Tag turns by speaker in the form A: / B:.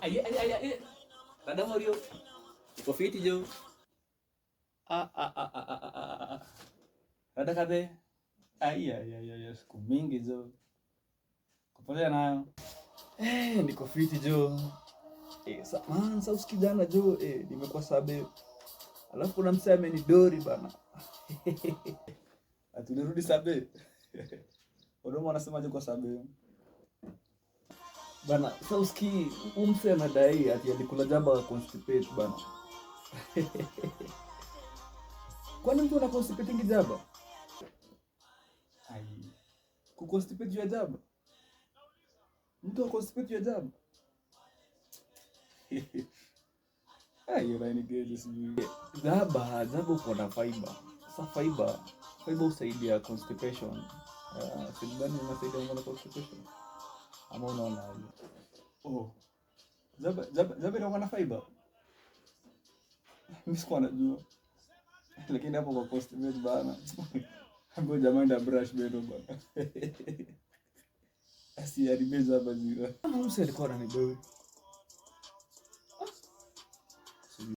A: Ay. Rada Morio. Iko fiti jo. Rada kabe. Ay. Siku mingi jo. Kupotea nayo. Niko fiti jo. Sasa usikijana jo, nimekuwa sabe. Alafu kuna msee amenidori bana. Atunirudi sabe. Odomo anasemaje kwa sabe? Bana, sasa usikii msee anadai ati alikula jaba constipate bana. Kwani mtu ana constipate ngi jaba? Ai. Ku constipate juu ya jaba? Mtu constipate juu ya jaba? Hiyo ni gani sijui. Jaba uko na fiber. Sasa fiber husaidia constipation. Sidhani inasaidia na constipation. Ama unaona aje? Jaba ina na fiber. Mimi sikuwa najua. Lakini hapo kwa constipate bana. Hapo jamaa ndio brush bado bana. Asi alimeza hapa zira. Mimi alikuwa ananidoi.